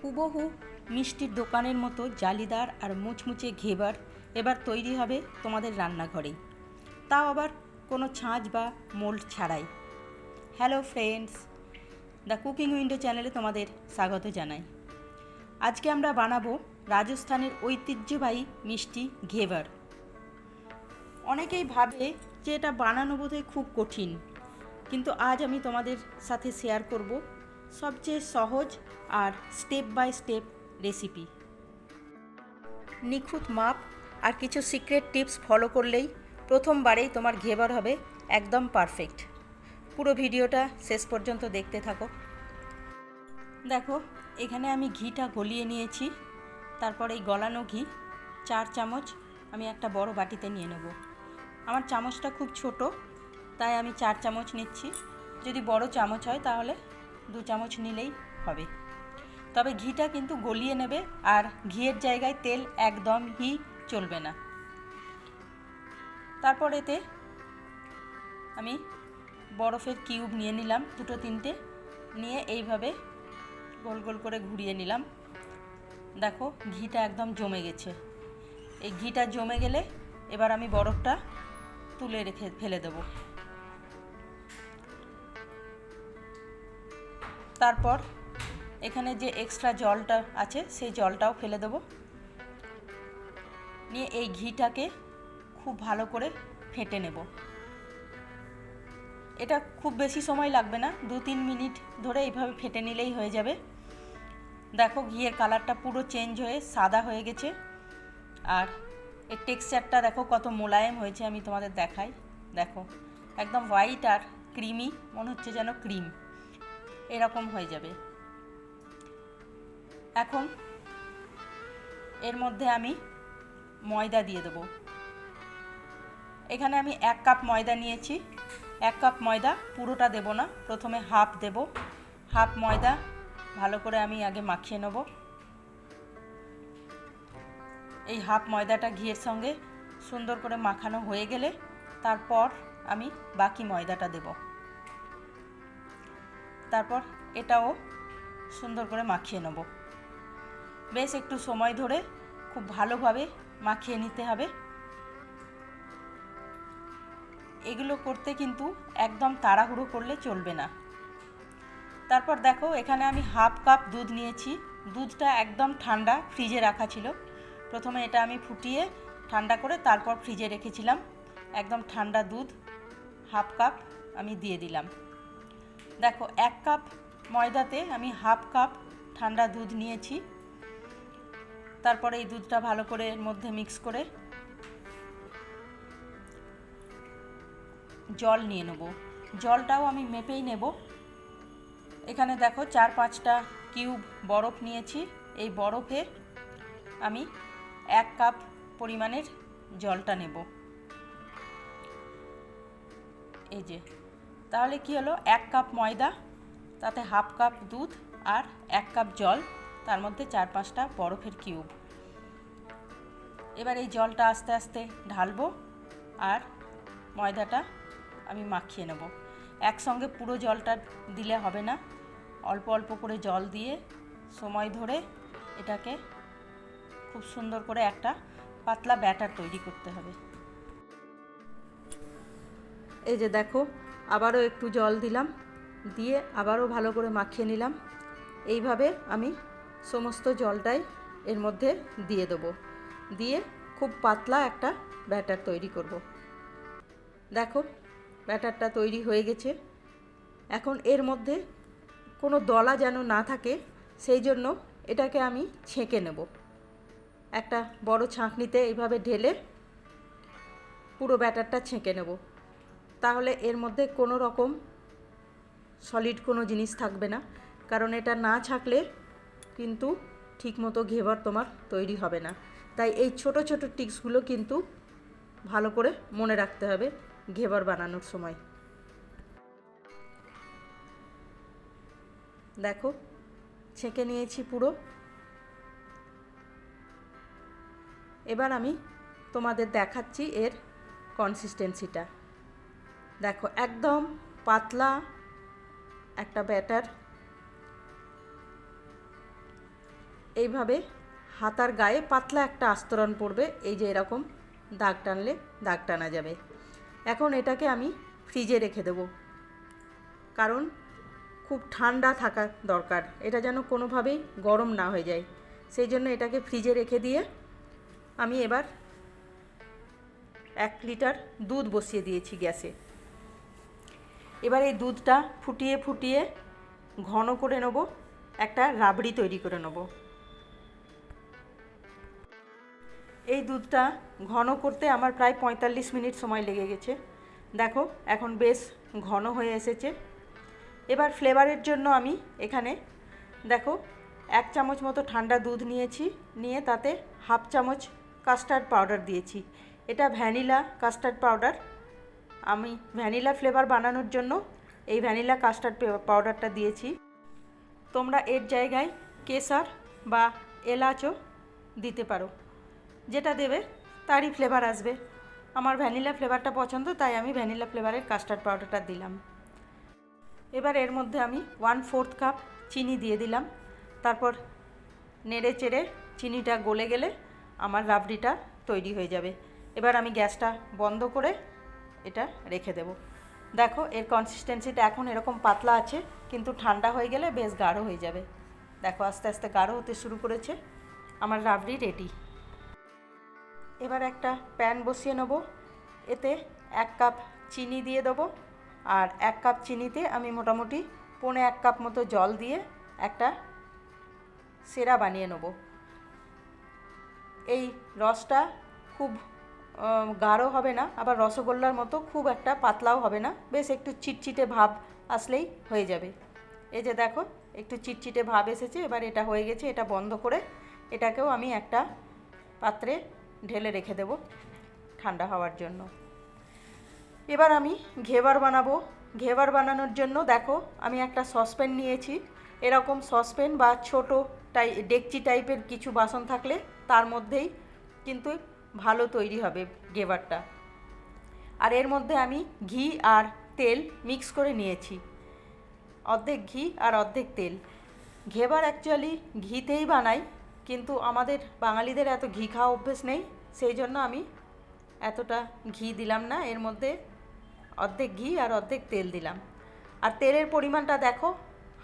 হুবহু মিষ্টির দোকানের মতো জালিদার আর মুচমুচে ঘেবার এবার তৈরি হবে তোমাদের রান্নাঘরেই, তাও আবার কোনো ছাঁচ বা মোল্ড ছাড়াই। Hello friends, the cooking window চ্যানেলে তোমাদের স্বাগত জানাই। আজকে আমরা বানাবো রাজস্থানের ঐতিহ্যবাহী মিষ্টি ঘেবার। অনেকেই ভাবে যে এটা বানানো বোধহয় খুব কঠিন, কিন্তু আজ আমি তোমাদের সাথে শেয়ার করব সবচেয়ে সহজ আর স্টেপ বাই স্টেপ রেসিপি। নিখুঁত মাপ আর কিছু সিক্রেট টিপস ফলো করলেই প্রথমবারেই তোমার ঘেবার হবে একদম পারফেক্ট। পুরো ভিডিওটা শেষ পর্যন্ত দেখতে থাকো। দেখো, এখানে আমি ঘিটা গলিয়ে নিয়েছি। তারপর এই গলানো ঘি 4 চামচ আমি একটা বড় বাটিতে নিয়ে নেব। আমার চামচটা খুব ছোট, তাই আমি 4 চামচ নিচ্ছি। যদি বড় চামচ হয় তাহলে 2 চামচ নিলেই হবে। তবে ঘিটা কিন্তু গলিয়ে নেবে, আর ঘিয়ের জায়গায় তেল একদমই চলবে না। তারপর এতে আমি বরফের কিউব নিয়ে নিলাম 2-3টে, নিয়ে এইভাবে গোল গোল করে ঘুরিয়ে নিলাম। দেখো, ঘিটা একদম জমে গেছে। এই ঘিটা জমে গেলে এবার আমি বরফটা তুলে ফেলে দেব। তারপর এখানে যে এক্সট্রা জলটা আছে সেই জলটাও ফেলে দেব। নিয়ে এই ঘিটাকে খুব ভালো করে ফেটে নেব। এটা খুব বেশি সময় লাগবে না, 2-3 মিনিট ধরে এইভাবে ফেটে নিলেই হয়ে যাবে। দেখো, ঘিয়ের কালারটা পুরো চেঞ্জ হয়ে সাদা হয়ে গেছে, আর এর টেক্সচারটা দেখো কত মোলায়েম হয়েছে। আমি তোমাদের দেখাই। দেখো, একদম হোয়াইট আর ক্রিমি, মনে হচ্ছে যেন ক্রিম, এরকম হয়ে যাবে। এখন এর মধ্যে আমি ময়দা দিয়ে দেবো। এখানে আমি 1 কাপ ময়দা নিয়েছি। 1 কাপ ময়দা পুরোটা দেব না, প্রথমে হাফ দেব। হাফ ময়দা ভালো করে আমি আগে মাখিয়ে নেব। এই হাফ ময়দাটা ঘিয়ের সঙ্গে সুন্দর করে মাখানো হয়ে গেলে তারপর আমি বাকি ময়দাটা দেব। তারপর এটাও সুন্দর করে মাখিয়ে নেব। বেশ একটু সময় ধরে খুব ভালোভাবে মাখিয়ে নিতে হবে। এগুলো করতে কিন্তু একদম তাড়াহুড়ো করলে চলবে না। তারপর দেখো, এখানে আমি হাফ কাপ দুধ নিয়েছি। দুধটা একদম ঠান্ডা, ফ্রিজে রাখা ছিল। প্রথমে এটা আমি ফুটিয়ে ঠান্ডা করে তারপর ফ্রিজে রেখেছিলাম। একদম ঠান্ডা দুধ হাফ কাপ আমি দিয়ে দিলাম। দেখো, 1 কাপ ময়দাতে আমি হাফ কাপ ঠান্ডা দুধ নিয়েছি। তারপরে এই দুধটা ভালো করে এর মধ্যে মিক্স করে জল নিয়ে নেব। জলটাও আমি মেপেই নেব। এখানে দেখো 4-5টা কিউব বরফ নিয়েছি। এই বরফে আমি 1 কাপ পরিমাণের জলটা নেব। এই যে, তাহলে কি হলো, 1 কাপ ময়দা, তাতে হাফ কাপ দুধ আর 1 কাপ জল, তার মধ্যে 4-5টা বরফের কিউব। এবার এই জলটা আস্তে আস্তে ঢালবো আর ময়দাটা আমি মাখিয়ে নেব। একসঙ্গে পুরো জলটা দিলে হবে না, অল্প অল্প করে জল দিয়ে সময় ধরে এটাকে খুব সুন্দর করে একটা পাতলা ব্যাটার তৈরি করতে হবে। এই যে দেখো, আবারও একটু জল দিলাম, দিয়ে আবারও ভালো করে মাখিয়ে নিলাম। এইভাবে আমি সমস্ত জলটাই এর মধ্যে দিয়ে দেবো, দিয়ে খুব পাতলা একটা ব্যাটার তৈরি করব। দেখো, ব্যাটারটা তৈরি হয়ে গেছে। এখন এর মধ্যে কোনো দলা যেন না থাকে, সেই জন্য এটাকে আমি ছেঁকে নেব। একটা বড় ছাঁকনিতে এইভাবে ঢেলে পুরো ব্যাটারটা ছেঁকে নেব। তাহলে এর মধ্যে কোনো রকম সলিড কোনো জিনিস থাকবে না, কারণ এটা না ছাঁকলে কিন্তু ঠিকমতো ঘেবার তোমার তৈরি হবে না। তাই এই ছোট ছোট টিপসগুলো কিন্তু ভালো করে মনে রাখতে হবে ঘেবার বানানোর সময়। দেখো, ছেঁকে নিয়েছি পুরো। এবার আমি তোমাদের দেখাচ্ছি এর কনসিস্টেন্সিটা। দেখো, একদম পাতলা একটা ব্যাটার। এইভাবে হাতার গায়ে পাতলা একটা আস্তরণ পড়বে, এই যে এরকম দাগ টানলে দাগ টানা যাবে। এখন এটাকে আমি ফ্রিজে রেখে দেবো, কারণ খুব ঠান্ডা থাকা দরকার, এটা যেন কোনোভাবেই গরম না হয়ে যায়। সেই জন্য এটাকে ফ্রিজে রেখে দিয়ে আমি এবার 1 লিটার দুধ বসিয়ে দিয়েছি গ্যাসে। এবার এই দুধটা ফুটিয়ে ফুটিয়ে ঘন করে নেব, একটা রাবড়ি তৈরি করে নেব। এই দুধটা ঘন করতে আমার প্রায় 45 মিনিট সময় লেগে গেছে। দেখো এখন বেশ ঘন হয়ে এসেছে। এবার ফ্লেভারের জন্য আমি এখানে দেখো 1 চামচ মতো ঠান্ডা দুধ নিয়েছি, নিয়ে তাতে 1/2 চামচ কাস্টার্ড পাউডার দিয়েছি। এটা ভ্যানিলা কাস্টার্ড পাউডার। আমি ভ্যানিলা ফ্লেভার বানানোর জন্য এই ভ্যানিলা কাস্টার্ড পাউডারটা দিয়েছি। তোমরা এর জায়গায় কেশর বা এলাচও দিতে পারো, যেটা দেবে তারই ফ্লেভার আসবে। আমার ভ্যানিলা ফ্লেভারটা পছন্দ, তাই আমি ভ্যানিলা ফ্লেভারের কাস্টার্ড পাউডারটা দিলাম। এবার এর মধ্যে আমি 1/4 কাপ চিনি দিয়ে দিলাম। তারপর নেড়ে চেড়ে চিনিটা গলে গেলে আমার রাবড়িটা তৈরি হয়ে যাবে। এবার আমি গ্যাসটা বন্ধ করে এটা রেখে দেব। দেখো এর কনসিস্টেন্সিটা এখন এরকম পাতলা আছে, কিন্তু ঠান্ডা হয়ে গেলে বেশ গাঢ় হয়ে যাবে। দেখো আস্তে আস্তে গাঢ় হতে শুরু করেছে। আমার রাবড়ি রেডি। এবার একটা প্যান বসিয়ে নেব, এতে 1 কাপ চিনি দিয়ে দেবো, আর 1 কাপ চিনিতে আমি মোটামুটি 1.25 কাপ মতো জল দিয়ে একটা সেরা বানিয়ে নেব। এই রসটা খুব গাঢ় হবে না, আবার রসগোল্লার মতো খুব একটা পাতলাও হবে না, বেশ একটু চিটচিটে ভাব আসলেই হয়ে যাবে। এই যে দেখো একটু চিটচিটে ভাব এসেছে। এবার এটা হয়ে গেছে, এটা বন্ধ করে এটাকেও আমি একটা পাত্রে ঢেলে রেখে দেব ঠান্ডা হওয়ার জন্য। এবার আমি ঘেবার বানাবো। ঘেবার বানানোর জন্য দেখো আমি একটা সসপ্যান নিয়েছি। এরকম সসপ্যান বা ছোটো ডেকচি টাইপের কিছু বাসন থাকলে তার মধ্যেই কিন্তু ভালো তৈরি হবে ঘেবারটা। আর এর মধ্যে আমি ঘি আর তেল মিক্স করে নিয়েছি, অর্ধেক ঘি আর অর্ধেক তেল। ঘেবার অ্যাকচুয়ালি ঘিতেই বানাই, কিন্তু আমাদের বাঙালিদের এত ঘি খাওয়া অভ্যেস নেই, সেই জন্য আমি এতটা ঘি দিলাম না। এর মধ্যে অর্ধেক ঘি আর অর্ধেক তেল দিলাম। আর তেলের পরিমাণটা দেখো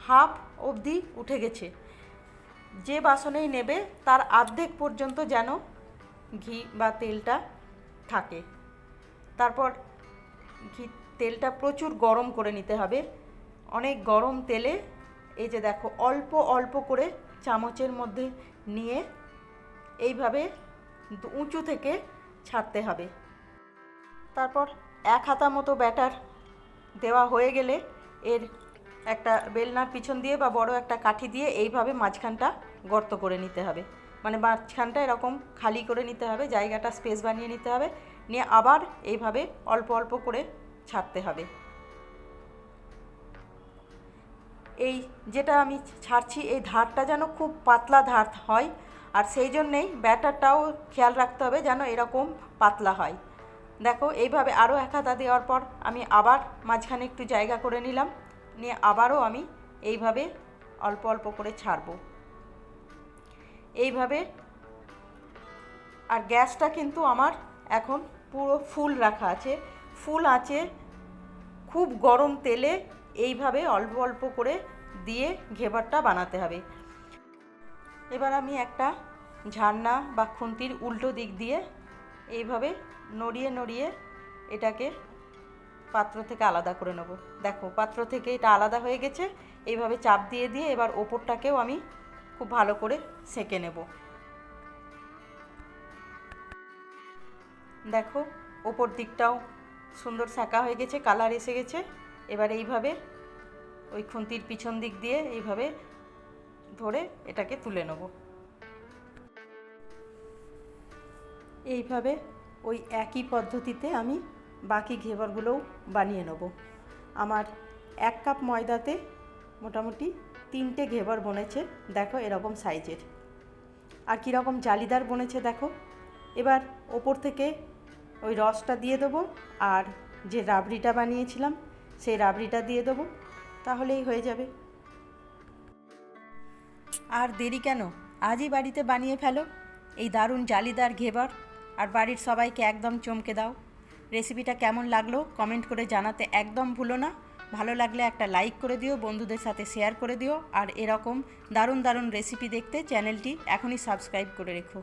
হাফ অবধি উঠে গেছে। যে বাসনেই নেবে তার অর্ধেক পর্যন্ত যেন ঘি বা তেলটা থাকে। তারপর তেলটা প্রচুর গরম করে নিতে হবে। অনেক গরম তেলে এই যে দেখো অল্প অল্প করে চামচের মধ্যে নিয়ে এইভাবে উঁচু থেকে ছাড়তে হবে। তারপর 1 হাতা মতো ব্যাটার দেওয়া হয়ে গেলে এর একটা বেলনার পিছন দিয়ে বা বড় একটা কাঠি দিয়ে এইভাবে মাঝখানটা গর্ত করে নিতে হবে, মানে মাঝখানটা এরকম খালি করে নিতে হবে, জায়গাটা স্পেস বানিয়ে নিতে হবে, নিয়ে আবার এইভাবে অল্প অল্প করে ছাড়তে হবে। এই যেটা আমি ছাড়ছি এই ধারটা যেন খুব পাতলা ধার হয়, আর সেই জন্যেই ব্যাটারটাও খেয়াল রাখতে হবে যেন এরকম পাতলা হয়। দেখো এইভাবে আরও 1 হাতা দেওয়ার পর আমি আবার মাঝখানে একটু জায়গা করে নিলাম, নিয়ে আবারও আমি এইভাবে অল্প অল্প করে ছাড়বো এইভাবে। আর গ্যাসটা কিন্তু আমার এখন পুরো ফুল রাখা আছে, ফুল আঁচে খুব গরম তেলে এইভাবে অল্প অল্প করে দিয়ে ঘেবারটা বানাতে হবে। এবার আমি একটা ঝান্না বা খুন্তির উল্টো দিক দিয়ে এইভাবে নড়িয়ে নড়িয়ে এটাকে পাত্র থেকে আলাদা করে নেব। দেখো পাত্র থেকে এটা আলাদা হয়ে গেছে। এইভাবে চাপ দিয়ে দিয়ে এবার ওপরটাকেও আমি খুব ভালো করে সেঁকে নেব। দেখো ওপর দিকটাও সুন্দর সেঁকা হয়ে গেছে, কালার এসে গেছে। এবার এইভাবে ওই খুন্তির পিছন দিক দিয়ে এইভাবে ধরে এটাকে তুলে নেব। এইভাবে ওই একই পদ্ধতিতে আমি বাকি ঘেবারগুলোও বানিয়ে নেব। আমার 1 কাপ ময়দাতে মোটামুটি 3টে ঘেবার বনেছে, দেখো এরকম সাইজের। আর কীরকম জালিদার বনেছে দেখো। এবার ওপর থেকে ওই রসটা দিয়ে দেবো, আর যে রাবড়িটা বানিয়েছিলাম সেই রাবড়িটা দিয়ে দেবো, তাহলেই হয়ে যাবে। আর দেরি কেন, আজই বাড়িতে বানিয়ে ফেলো এই দারুণ জালিদার ঘেবর, আর বাড়ির সবাইকে একদম চমকে দাও। রেসিপিটা কেমন লাগলো কমেন্ট করে জানাতে একদম ভুলো না। ভালো লাগলে একটা লাইক করে দিও, বন্ধুদের সাথে শেয়ার করে দিও, আর এরকম দারুণ দারুণ রেসিপি দেখতে চ্যানেলটি এখনই সাবস্ক্রাইব করে রেখো।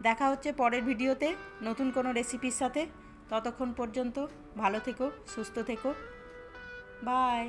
দেখা হচ্ছে পরের ভিডিওতে নতুন কোনো রেসিপির সাথে। ততক্ষণ পর্যন্ত ভালো থেকো, সুস্থ থেকো, বাই।